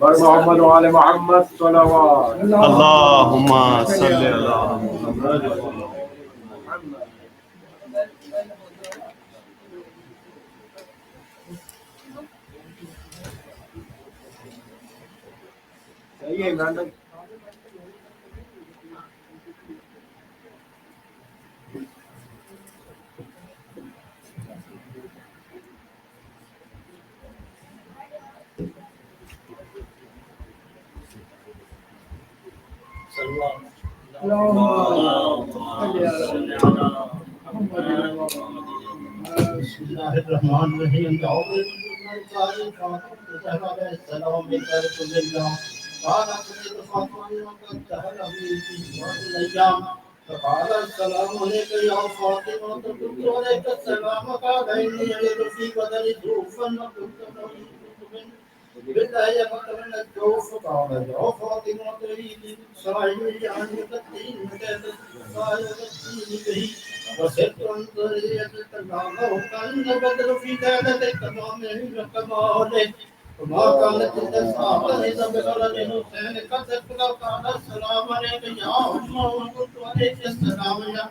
محمد وآل محمد صلوات اللهم صل على محمد صحیح ہے عمران بھائی. بسم اللہ الرحمن الرحیم. السلام رسول اللہ قال فقال السلام عليك يا فاطمة قلت عليك السلام قال إني أجد في بدني ضعفا وكنت بالله يقتلن الجوف قال يا فاطمة تريد سائل عن الدين به وسرت عن ذريتك الله كان بدر في ذلك تمامه وكماله وما كانت النساء إذا بغل حسين قد قال السلام عليك يا أمه وقلت عليك السلام يا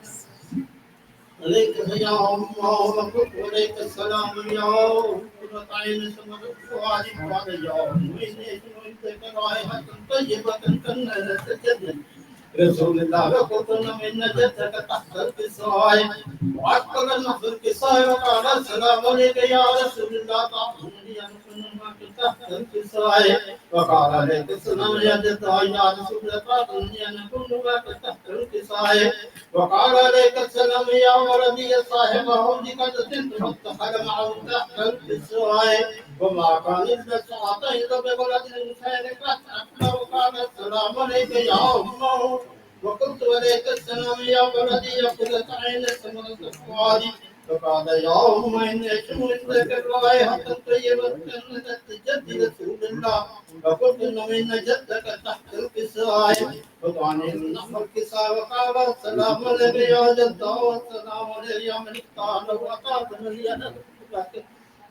عليك يا أمه وقلت عليك السلام يا قرة عين سمرت فؤادي قال يا أمه إني سمعتك رائحة طيبة كالنهر تجدد رسول الله وقلت من نجدك تحت الكساء وعقل النحر الكساء وقال السلام عليك يا رسول الله تعطوني أن تحت الكساء وقال عليك السلام يا جدع يا رسول الله تعطوني أن أكون تحت الكساء وقال عليك السلام يا ولدي صاحب عودك قد واتخذ معه تحت الكساء وما كان إلا ساعة إذا بغلت الإنسان قد أكبر وقال السلام عليك يا أمه وقلت عليك السلام يا ولدي قرة عين ثمرة فؤادي فقال يا أم إني أشم عندك الرائحة الطيبة كأنك جد رسول الله فقلت إن جدك تحت الكساء وطعني النحو الكساء وقال السلام عليك يا جد والسلام عليك يا من اختار وأعطاك مليانا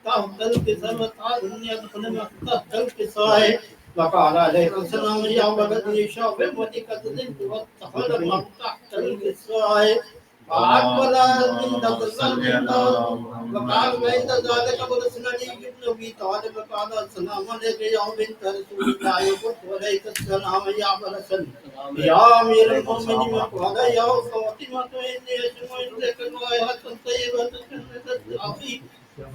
تحت الكساء وتعالني أدخل تحت الكساء وقال عليك السلام يا ولدي شاف وتكذبت واتخذ من تحت الكساء فأقبل من الله وقال بين ذلك ورسلني ابن أبي طالب وقال السلام عليك يا بنت رسول الله وقلت عليك السلام يا ولد يا أمير المؤمنين وقال يا فاطمة إني أسمع عندك رائحة طيبة كأنك أخي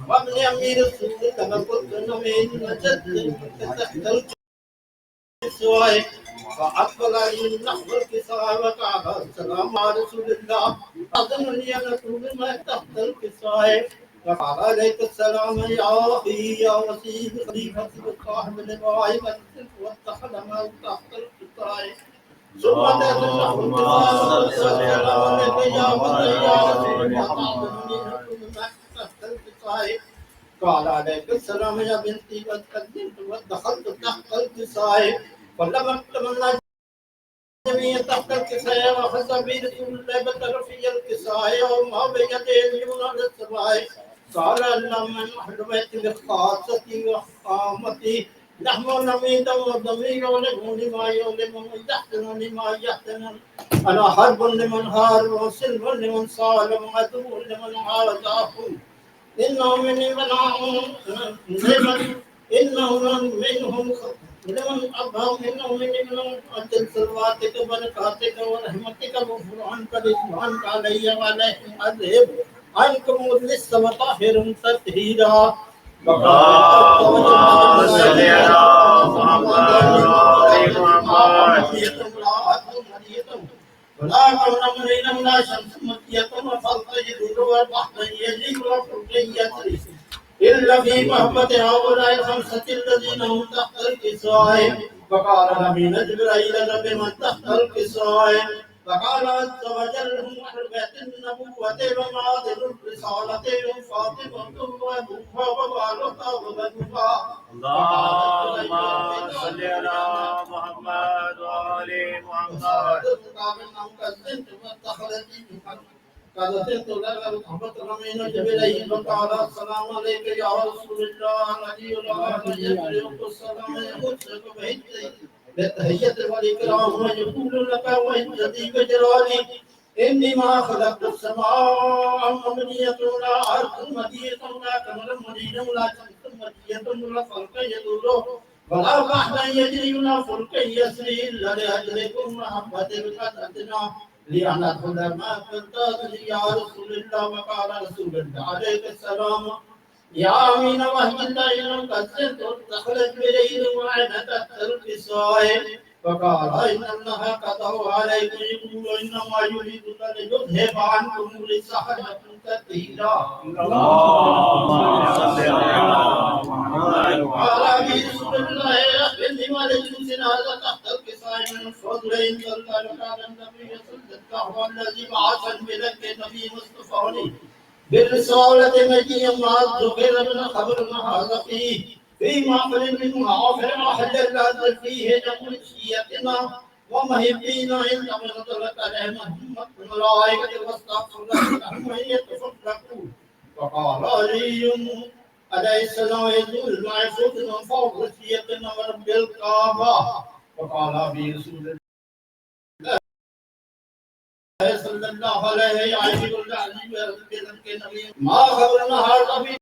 وابن أمير رسول الله وقلت من جدك تحت الكساء فأقبل من نحو الكساء وقال السلام على رسول الله أذنني أن أكون ما تحت الكساء وقال عليك السلام يا أخي يا وسيم خليفة صاحب لواء واتخذ ما تحت الكساء ثم نحو الكساء عليك يا ولي يا رسول الله أذنني أن أكون ما تحت الكساء قال عليك السلام يا بنتي قد قدمت ودخلت تحت الكساء فلما اكتملنا جميع تحت الكساء وخذ برسول الله بطرفي الكساء وما بين يديه اليمنى للسماء قال اللهم نحن بيت بخاصتي وخامتي نحن نميد وضمير ولمن ما يولم يحسن لما يحسن انا حرب لمن هار وسلم لمن صال وعدو لمن عاداهم إنهم منهم لمن أبهم إنهم منهم أجل صلواتك وبركاتك ورحمتك وغفرانك رضوانك علي وعليهم أذهب عنكم الرجس وطهر تطهيرا اللهم صل على محمد ولا كون مرينا ولا شمس مكية وفلق يدور والبحر يجيب وفلق يسري إلا في محبة هؤلاء الخمسة الذين هم تحت الكساء فقال نبينا جبرائيل رب من تحت الكساء فقال عز وجل هم أهل بيت النبوة ومعادن الرسالة فاطمة وأبوها ووالدها وبنوها. اللهم صل على محمد وآل محمد. قالت الصحابة الأمين جبريل فقال السلام عليك يا رسول الله الذي لا يفرق السلام يمسك بالتحية والإكرام ويقول لك وعزتي وجلالي إني ما خلقت السماء مبنية ولا أرض مدية ولا قمر منير ولا شمس مدية ولا فلك يدور ولا بحر يجري ولا فلك يسري إلا لأجلكم محبة القدرتنا لأن أدخل ما كنت يا رسول الله. وقال رسول الله عليه السلام يا أمين وهي الله إنك كسرت تخرج بليل وعنك التلبسائل. فقال إن الله قضى عليكم يقول إنما يريد أن يذهب عنكم رجسكم تطهيرا. اللهم صل على محمد. قال أبي رسول الله أخبرني ما لجلوس هذا تحت الكساء من الفضل إن صلى الله على النبي صلى الله الذي بعث بلك النبي مصطفى بالرسالة مجيء ما ذكر من خبر هذا فيه في معقل من معافر أحد الأرض فيه نقل شيئتنا ومهبينا عند منطلق عليهم الملائكة واستغفر لهم أن يتفرقوا. وقال علي عليه السلام يقول المعصوم من فوق شيئتنا ورب الكعبة. وقال أبي رسول الله صلى الله عليه وسلم ما خبرنا هذا في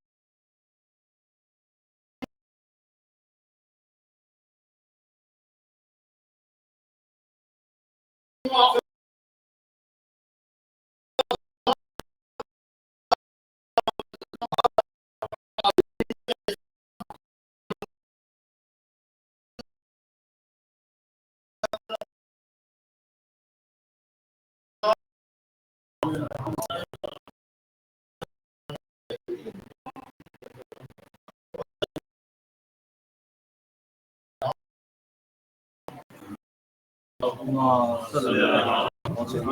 اللهم صل على محمد.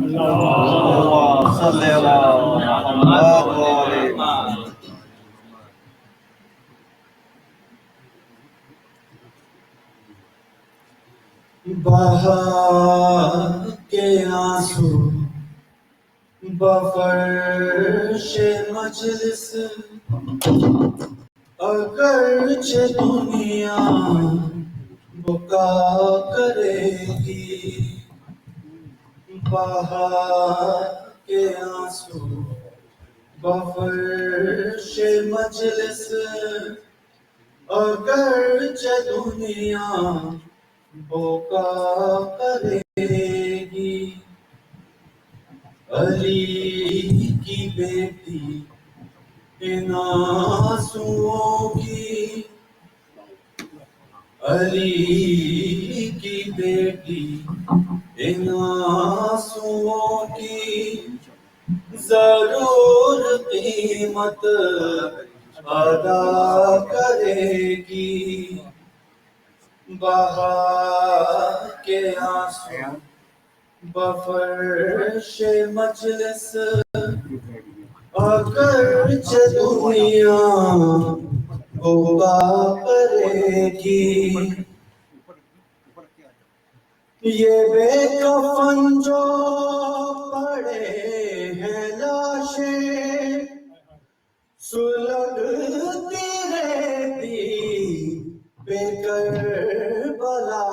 اللهم صل على محمد وآل محمد. بہار کے آنسو بفرش مجلس اگرچہ دنیا بکا کرے گی. بہار کے آنسو بفرش مجلس اگرچہ دنیا بکا کرے گی. علی کی بیٹی ان آنسوؤں کی، علی کی بیٹی ان آنسوؤں کی ضرور قیمت ادا کرے گی. بہار کے آنسو بفرش مجلس اگرچہ دنیا بکا کرے گی. یہ بے کفن جو پڑے ہیں لاشیں سلگتی رہتی بے کربلا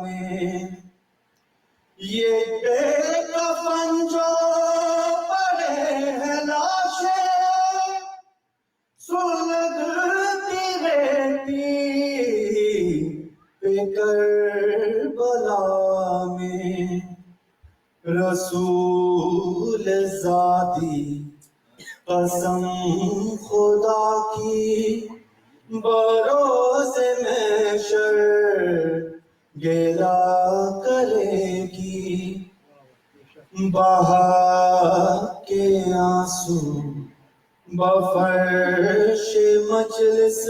میں. یہ بے کفن جو پڑے ہیں لاشیں سلگتی رہتی بے کربلا میں. رسول ذاتی قسم خدا کی بروز محشر گلا بہا کے آنسو بفرش مجلس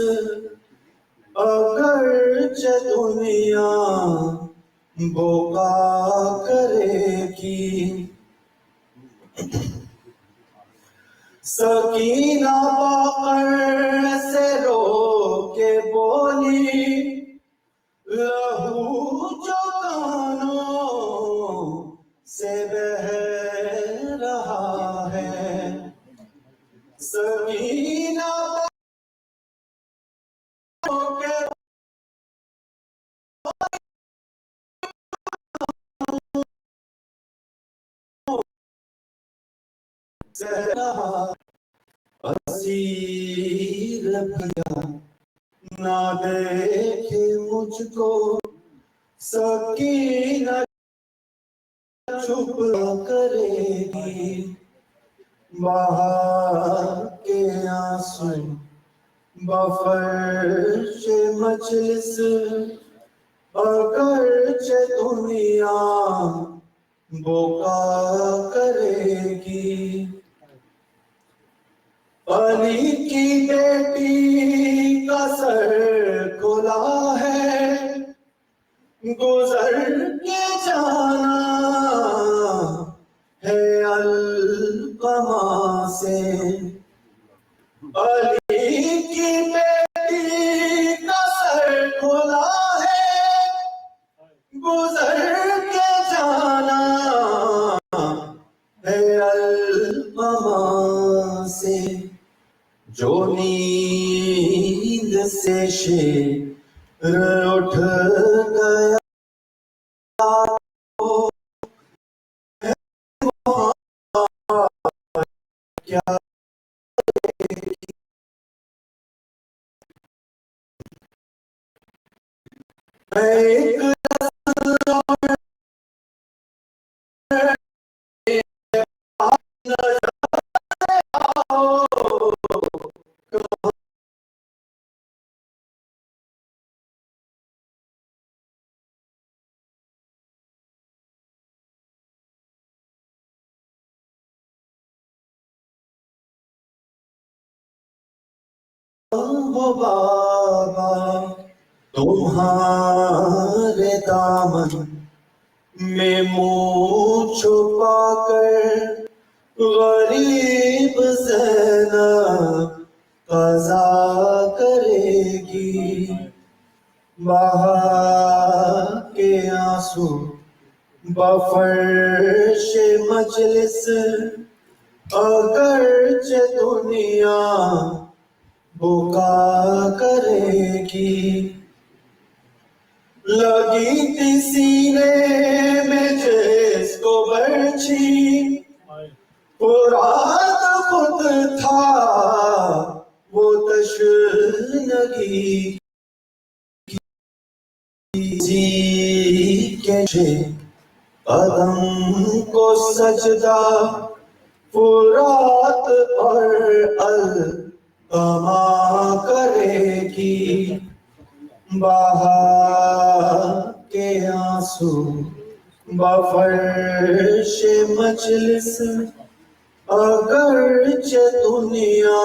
اگرچہ دنیا بوکا کرے گی سکینہ باقر سے رو کے بولی لہو جو کانوں سے بہہ رہا ہے سکینہ باقر کے سے رہا اسیر بھیا نہ دیکھے مجھ کو سکینہ چھپ کرے گی بہا کے آنسو بفرش مجلس اگرچہ دنیا بوکا کرے گی علی کی بیٹی کا سر کھلا ہے گزر کے جانا ہے القمہ سے علی کی بیٹی کا سر کھلا ہے گزر کے جانا ہے القمہ سے جو نیند سے شیر اٹھ گیا کیا ایک وہ بابا تمہارے دامن میں منہ چھپا کر غریب زینب قضا کرے گی بہا کے آنسو بفرش مجلس اگرچہ دنیا بکا کرے گی لگی تھی سینے میں جس کو برچھی فرات خود تھا وہ تشنگی جی کے قدم کو سجدہ فرات اور القمہ کرے گی بہا کے آنسو بفرش مجلس اگرچہ دنیا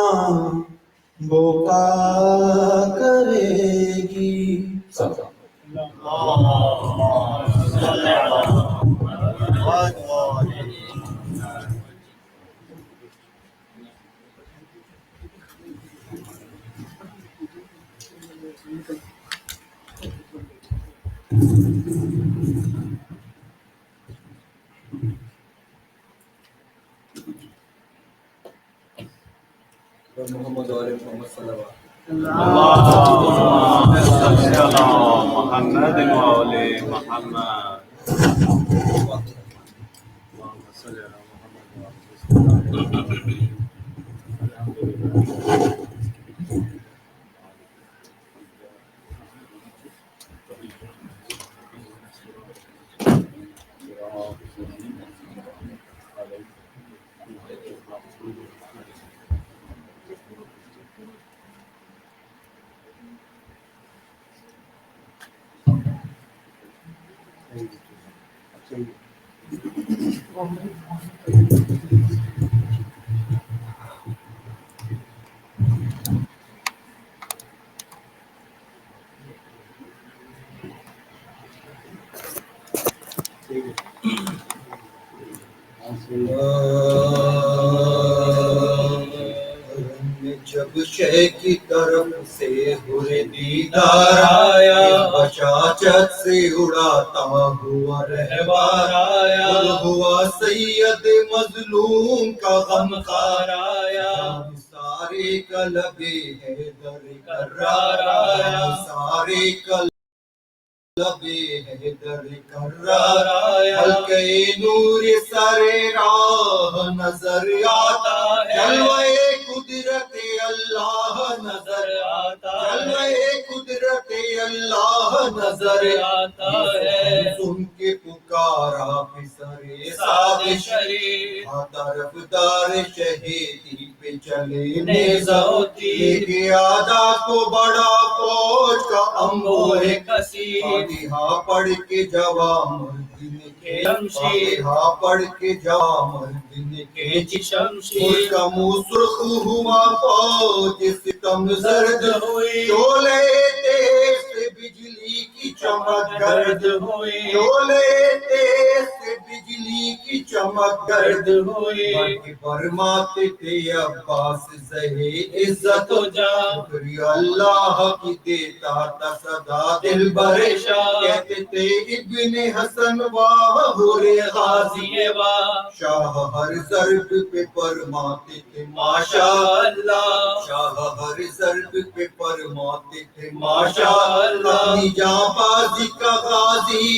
بکا کرے گی محمد علیہ محمد صلی اللہ اللهم صل على محمد وآل محمد اللهم صل على محمد جب شے کی طرف سے برے دیدار آیا، بشاشت سے اڑاتا ہوا رہبار آیا، ہوا سید مظلوم کا غم خار آیا، سارے قلبِ حیدر کرار آیا، سارے لبے حیدر کرار آیا، حلقے نور سرے راہ نظر آتا ہے، جلوے قدرت اللہ نظر آتا ہے، جلوے قدرت اللہ نظر آتا ہے، سن کے پکارا پسرے سعد شریف، طرف دار شہیدی پہ چلے نیزہ و تیر، لے کے آدھا کو بڑا فوج کا انبوہ کثیر، فاتحہ پڑھ کے جوان مردن کے شمشیر، فاتحہ پڑھ کے جوان مردن کے شمشیر، اس کا منہ سرخ ہوا فوج ستم زرد ہوئی، شعلے تیز سے بجلی کی چمک گرد ہوئی، شعلے تیز سے بجلی کی چمک گرد ہوئی، بلکہ فرماتے تھے عباس زہے عزت و جان، شکریہ اللہ کی دیتا تھا صدا دل برشاہ، کہتے تھے ابن حسن واہ ہورے غازی واہ، شاہ ہر ضرب پہ فرماتے تھے ماشاء اللہ، شاہ ہر ضرب پہ فرماتے تھے ماشاء اللہ، اپنی جاں بازی کا غازی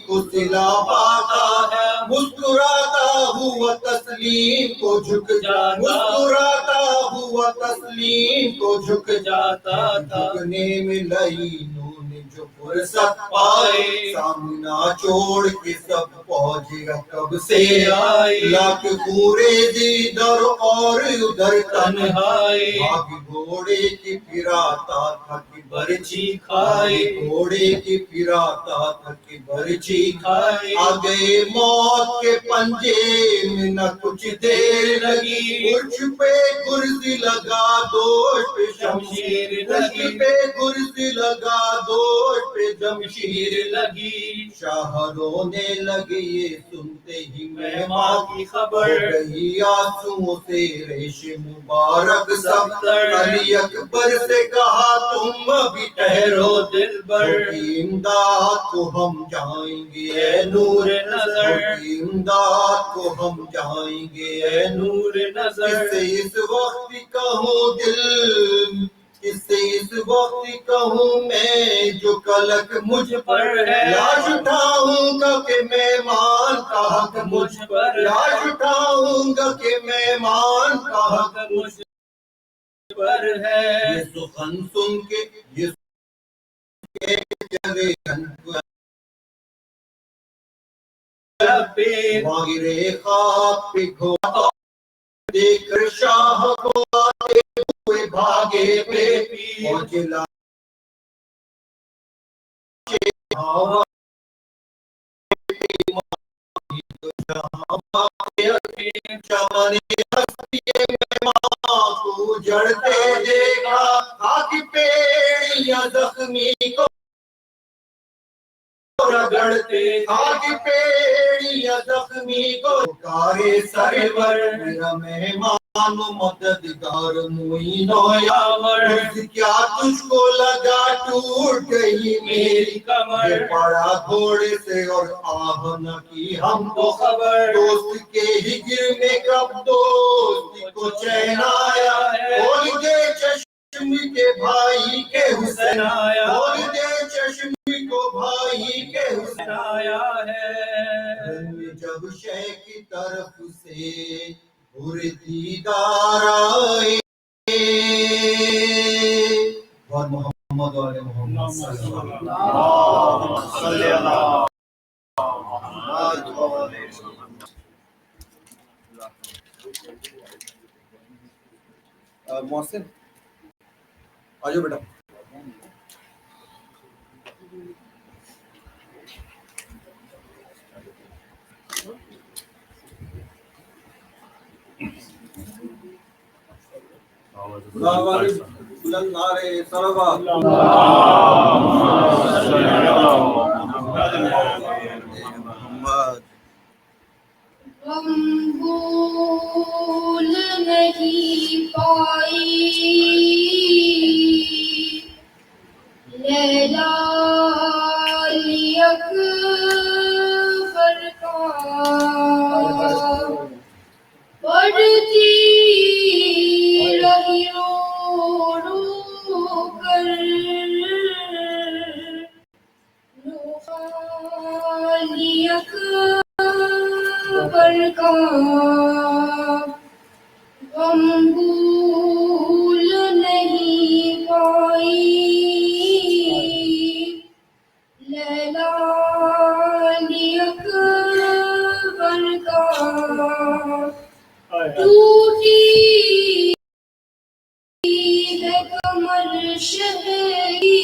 کو صلہ پاتا ہے، مسکراتا ہوا تسلیم کو جھک جاتا، مسکراتا ہوا تسلیم کو جھک جاتا تھا، جھکنے میں لعینوں نے جو فرصت پائی، سامنا چھوڑ کے سب فوج رکب سے آئی، لاکھ خوریزی ادھر اور ادھر تنہائی، بھاگ گھوڑے کی پھراتا تھا کہ برچھی کھائی، گھوڑے کی پھراتا تھا کہ برچھی کھائی، آگے موت کے پنجے میں نہ کچھ دیر لگی، اڑ پہ گرز لگا دوش پہ شمشیر لگی، پہ گرز لگا دوش پہ شمشیر لگی، شاہ رونے لگے یہ سنتے ہی مہماں کی خبر، ہو گئی آنسوؤں سے ریش مبارک سبتر، علی اکبر سے کہا تم ابھی ٹھہرو دلبر، امداد کو ہم جائیں گے اے نور نظر، امداد کو ہم جائیں گے اے نور نظر، کس سے اس وقت کہوں دل، کس سے اس وقت کہوں میں جو کلک مجھ پر ہے، لاش اٹھاؤں گا کہ مہمان کا حق مجھ پر، لاش اٹھاؤں گا کہ مہمان کا حق مجھ پر ہے، یہ سخن سن کے یہ چلے ماہرے خواب پہ گھوڑا دیکھ کر شاہ کو آتے ہوئے بھاگے پہ پہنچے ہوا چمن ہستی مہمان کو جڑتے دیکھا، خاک پیڑیاں زخمی کو رگڑتے، خاک پیڑیاں زخمی کو پکارے سرور، میرا مہمان مددگار معین و یاور، کیا تجھ کو لگا ٹوٹ گئی میری کمر، یہ پڑا گھوڑے سے اور آہ نہ کی ہم کو خبر، دوست کے ہجر میں کب دوست کو چین آیا ہے، کھول دے چشم کے بھائی کے حسین آیا، کھول دے چشم کو بھائی کے حسین آیا ہے، جب شے کی طرف سے پورے دیدار آئے، اور محمد و آل محمد صلی اللہ علیہ وسلم۔ محسن آجو بیٹا، نعرے صلوات محمد غم بھول نہیں پائی لیلا اکبر کا پڑھتی رہی رو رو کر خالی اکبر کا غم بھول نہیں پائی لیلا اکبر کا ٹوٹی ہے کمر شہری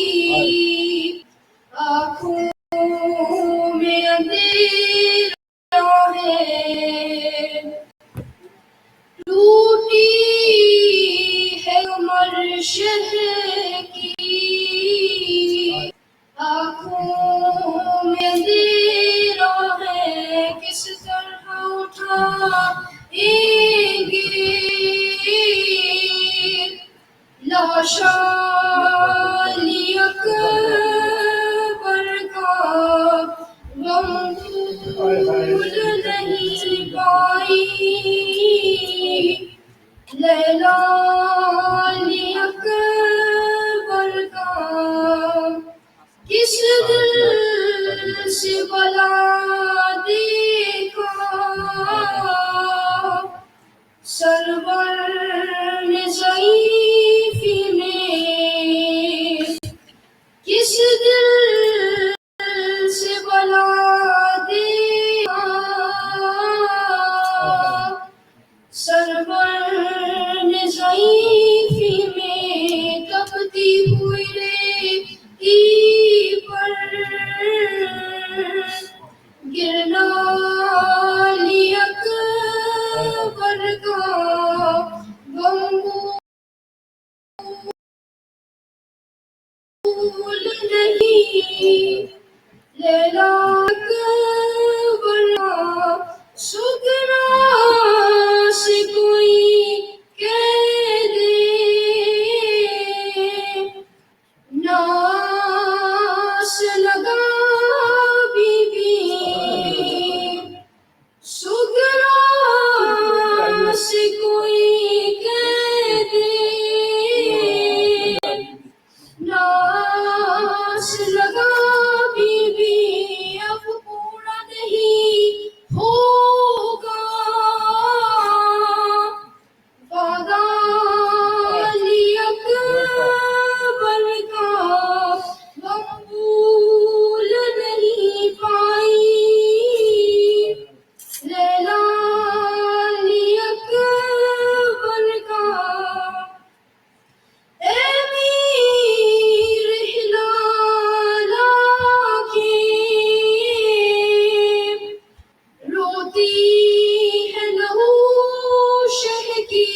آنکھوں میں اندھیرا ہے ٹوٹی ہے کمر شہر کی آنکھوں میں اندھیرا ہے کس طرح اٹھائیں گے لاشالی اکبر کا غم بھول نہیں پائی لیلا اکبر کا کس دل سے بلا دیکھا سرور نے ضعیفی میں کس دل سے بلا دیکھا سرور نے ضعیفی میں تپتی ہوئی ریتی پر گرنا لی اکبر کا غم بھول نہیں لیلا اکبر کا سکرا سے کوئی کہہ دے ناس لگا بی بی سکرا سے کوئی کہہ دے ناس لگا بی بی اب پورا نہیں ہوگا وعدہ علی اکبر کا غم بھول نہیں پائی لیلا علی اکبر کا امیر ہلالا کی روتی ہے لہو شہ کی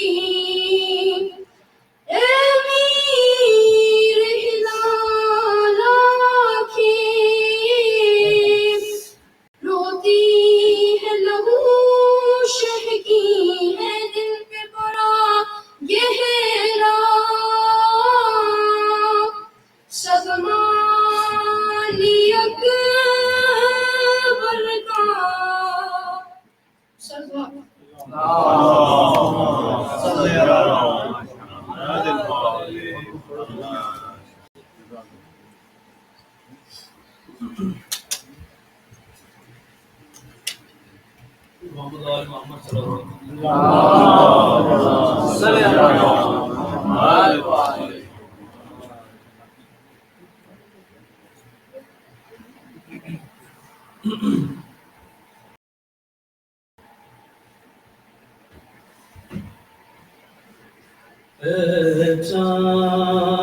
امیر ہلالا کی روتی ہے لہو شہ کی ہے دل پہ بڑا گہرا صدمہ لی اکبر کا صدمہ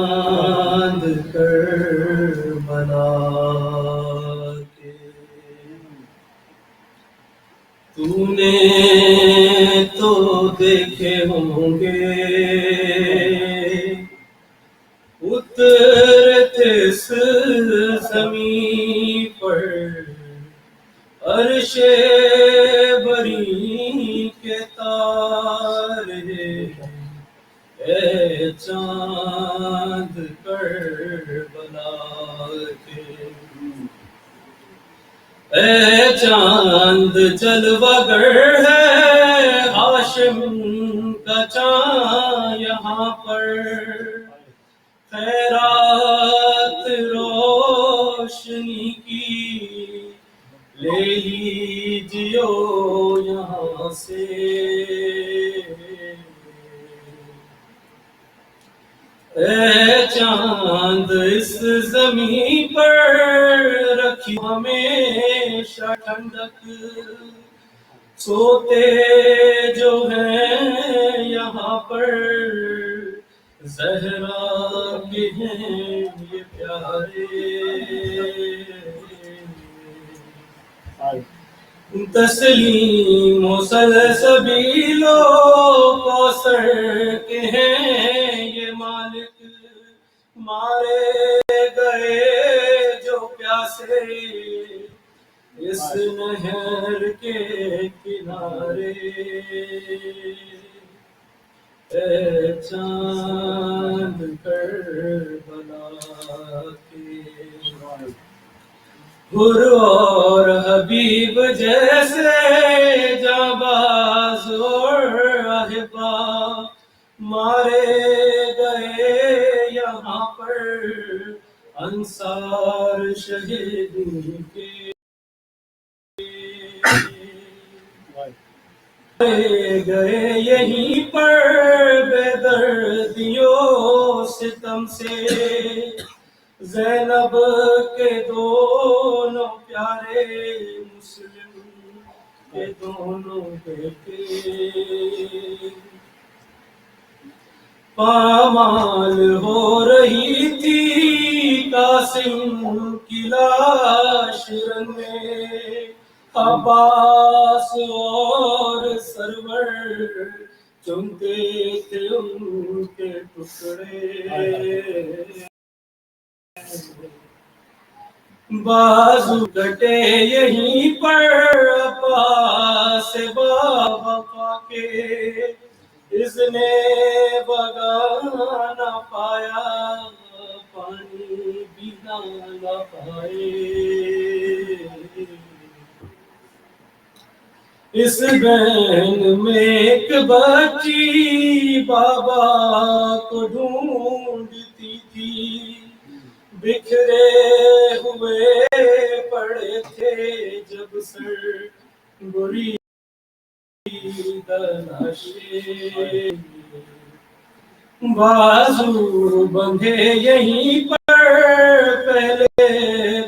چاند کربلا کے تو نے تو دیکھے ہوں گے اترتے اس زمین پر عرش بری کے تارے، اے چاند کربلا کے، اے چاند جلوہ گر ہے ہاشم کا چاند یہاں پر، خیرات روشنی کی لے لیجیو یہاں سے، اے چاند اس زمین پر رکھی ہمیشہ ٹھنڈک، سوتے جو ہیں یہاں پر زہرا کے ہیں یہ پیارے، تسلیم و سلسبیل و کوثر کے ہیں یہ مالک، مارے گئے جو پیاسے اس نہر کے کنارے، اے چاند کربلا کے، حر اور حبیب جیسے جانباز اور احبا مارے گئے یہاں پر انصار شہیدی کے، مارے گئے یہیں پر بے دردیوں ستم سے، زینب کے دونوں پیارے مسلم کے دونوں بیٹے، پامال ہو رہی تھی قاسم کی لاش رنگ میں، عباس اور سرور چنتے تھے ان کے ٹکڑے، بازو کٹے یہیں پر عباس بابا کے، اس نے بگانا پایا پانی بھی نہ پائے، اس بین میں ایک بچی بابا کو ڈھونڈتی تھی، بکھرے ہوئے پڑے تھے جب سر بری تلاشے، بازو بندھے یہیں پر پہلے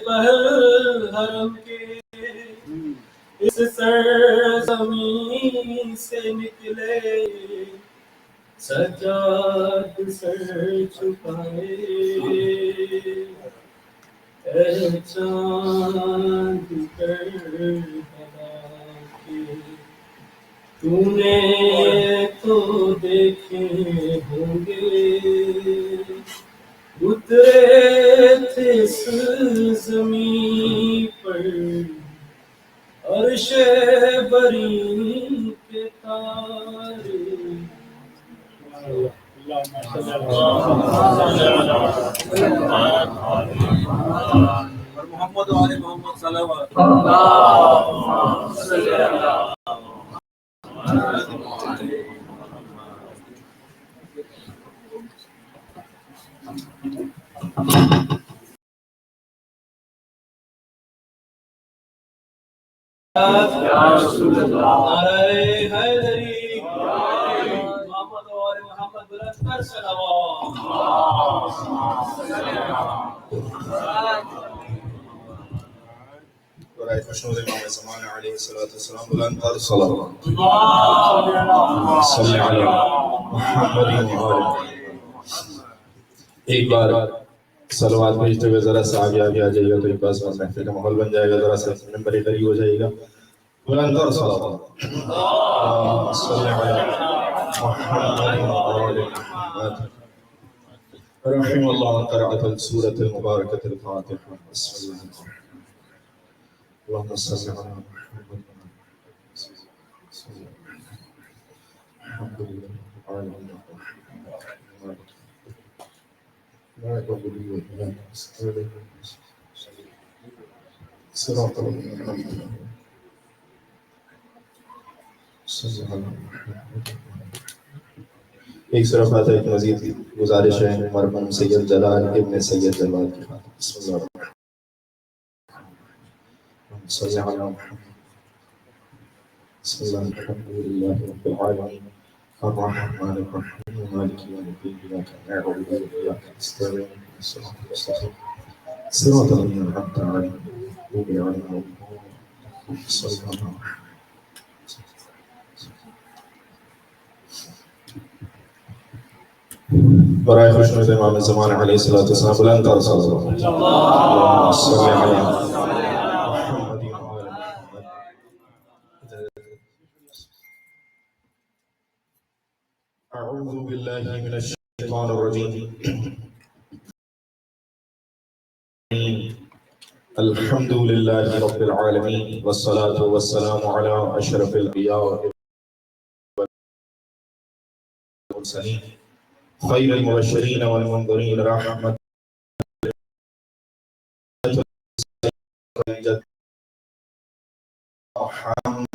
پہل حرم کے، اس سرزمین سے نکلے سجاد سر چھپائے، اے چاند کربلا کے، تو نے تو دیکھے ہوں گے اترے تھے اس زمین پر عرش بری کے تارے، محمد و آل محمد صلوات یا رسول اللہ، نعرہ حیدری، محمد و آل محمد بلند کر صلوات، برائے خوشنود امام زمان علیہ السلام بلند کر صلوات، صلی علی محمد و آل محمد۔ ایک بار صلوات بھیجتے ہوئے ذرا سا آگے آگے آ جائیے گا تو ایک بار محفل کا ماحول بن جائے گا، ذرا سا ممبر قریب ہو جائے گا، بلند کر صلوات، صلی علی محمد و آل محمد۔ رحم الله قراءة سورة المباركة الفاتحة. بسم الله الرحمن الرحيم. اللهم صل على محمد. الحمد لله رب العالمين. لا يقبل إلا صراط الذين أنعمت عليهم. صل على محمد. ایک سورہ فاتحہ ایک مزید گزارش ہے مرحوم سید جلال ابن سید جلال کی خاطر. بسم اللہ الرحمن الرحیم. صلی اللہ علیہ وسلم. بسم اللہ الحمد للہ رب العالمین الرحمن الرحیم مالک یوم الدین ایاک نعبد و ایاک نستعین صراط المستقیم صراط الذین انعمت علیہم غیر المغضوب علیہم. صلی اللہ علیہ وسلم. برائے خوشنود امام زمان علیہ الصلوۃ والسلام بلند طور صلی اللہ علیہ وسلم. اللهم صل علی محمد وعلى محمد. اعوذ باللہ من الشیطان الرجیم. الحمد للہ رب العالمین والصلاة والسلام علی اشرف الانبیاء والمرسلین خیر المبشرین والمنذرین رحمت محمد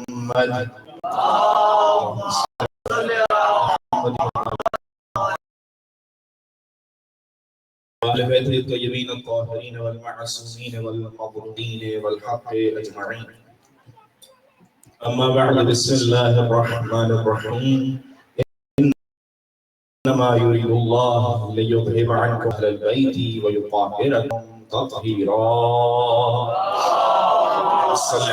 وآل بیت الطیبین الطاہرین والمعصومین والمغفورین والحق اجمعین. اما بعد بسم اللہ الرحمن الرحیم. انما يريد الله ليذهب عنكم اهل البيت ويطهركم تطهيرا. صل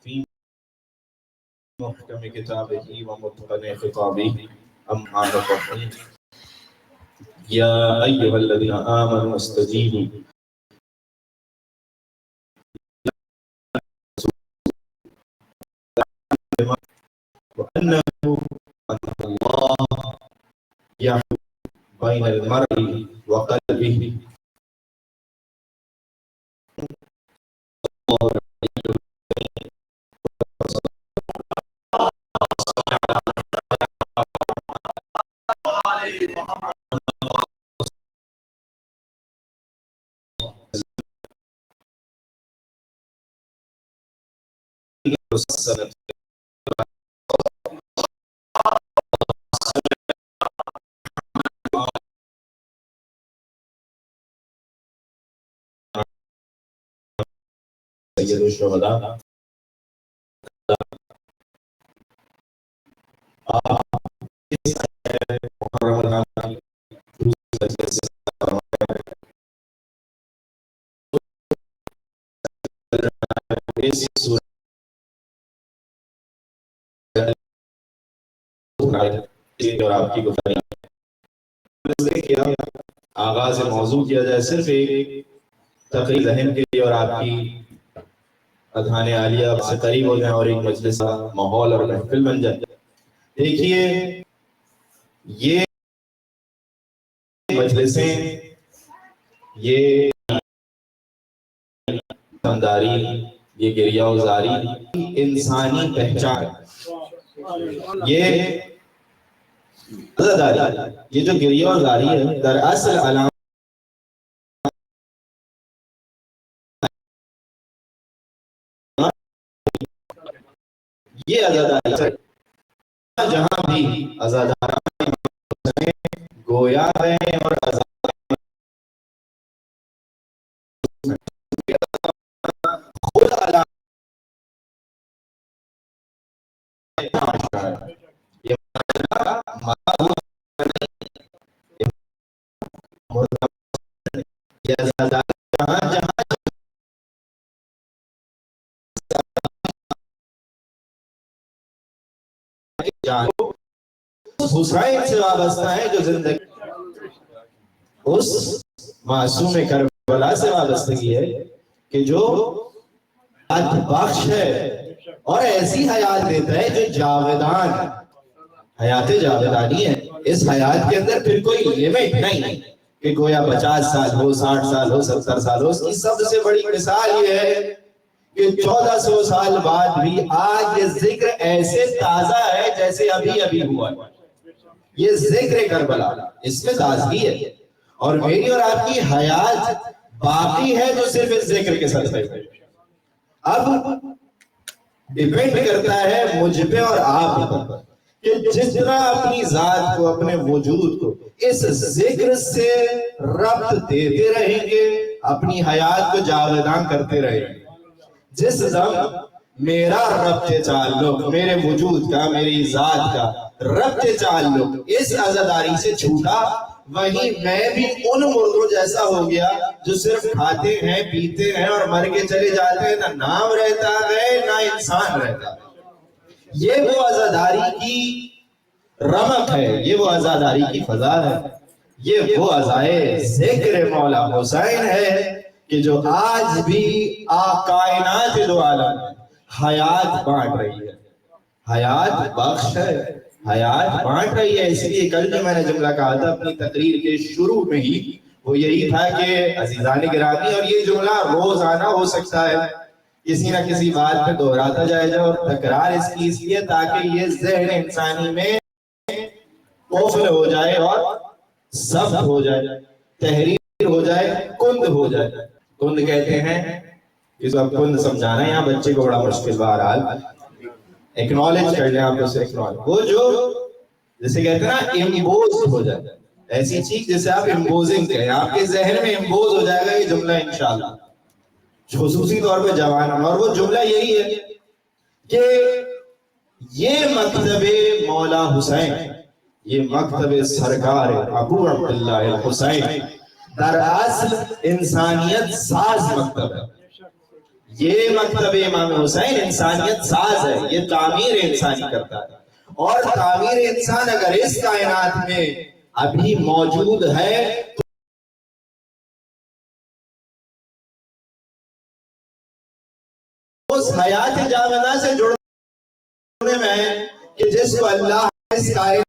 في محكم كتابه ومتقن خطابه. أما الرحيم يا أيها الذين آمنوا استجيبوا وأنه الله يحول بين المرء وقلبه. سید الشہداء اور آپ کی گفتگو آغاز موضوع کیا جائے صرف ایک تقریر ذہن کے لیے اور آپ کی اذہان عالیہ سے قریب ہو جائیں اور ایک مجلس ماحول اور محفل بن جائے. دیکھیے یہ مجلسیں یہ داری یہ گریہ و زاری انسانی پہچان یہ جو گریہ و زاری ہے دراصل علامت یہ عزاداری جہاں بھی عزاداران گویا ہیں اور خود علامت حسین سے وابستہ ہے جو زندگی اس معصوم کربلا سے وابستگی ہے کہ جو عد بخش ہے اور ایسی حیات دیتا ہے جو جاودان حیات جاودانی ہے. اس حیات کے اندر پھر کوئی لیمٹ نہیں کہ گویا 50 سال ہو، 60 سال ہو، 70 سال ہو. اس کی سب سے بڑی مثال یہ ہے کہ 1400 سال بعد بھی آج یہ ذکر ایسے تازہ ہے جیسے ابھی ابھی ہوا ہے. یہ ذکر کربلا، اس میں تازگی ہے. اور میری اور آپ کی حیات باقی ہے جو صرف اس ذکر کے ساتھ ہے. اب ڈیپینڈ کرتا ہے مجھ پہ اور آپ پر کہ جتنا اپنی ذات کو، اپنے وجود کو اس ذکر سے ربط دیتے رہیں گے، اپنی حیات کو جاودان کرتے رہیں گے. جس دم میرا ربط تعلق، میرے وجود کا، میری ذات کا ربط تعلق اس عزاداری سے چھوٹا، وہیں میں بھی ان مردوں جیسا ہو گیا جو صرف کھاتے ہیں، پیتے ہیں اور مر کے چلے جاتے ہیں. نہ نام رہتا ہے نہ انسان رہتا ہے. یہ وہ عزاداری کی رمق ہے، یہ وہ عزاداری کی فضا ہے، یہ وہ عزائے ذکر مولا حسین ہے کہ جو آج بھی کائنات دو عالم حیات بانٹ رہی ہے. حیات بخش ہے، حیات بانٹ رہی ہے. اس لیے کل جو میں نے جملہ کہا تھا اپنی تقریر کے شروع میں ہی، وہ یہی تھا کہ عزیزان گرامی، اور یہ جملہ روزانہ ہو سکتا ہے، کسی نہ کسی بات پہ دہراتا جائے جا، اور تکرار اس کی اس لیے تاکہ یہ ذہن انسانی میں قفل ہو جائے اور ضبط ہو جائے، تحریر ہو جائے، کند ہو جائے. کند کہتے ہیں، اس کو کند سمجھانا ہے یہاں بچے کو بڑا مشکل. بہرحال ایکنالج کر لیں آپ اسے. ایکنالج وہ جو جیسے کہتے ہیں نا امبوز ہو جائے، ایسی چیز جیسے آپ امبوزنگ کہیں، آپ کے ذہن میں امبوز ہو جائے گا یہ جملہ انشاءاللہ، خصوصی طور پہ جوان. اور وہ جملہ یہی ہے کہ یہ مکتب مولا حسین، یہ مکتب سرکار ابو عبداللہ الحسین دراصل انسانیت ساز مکتب ہے. یہ مکتب امام حسین انسانیت ساز ہے، یہ تعمیر انسانی کرتا ہے. اور تعمیر انسان اگر اس کائنات میں ابھی موجود ہے تو اس حیات جاودہ سے جڑنے میں کہ جس کو اللہ اس کائنات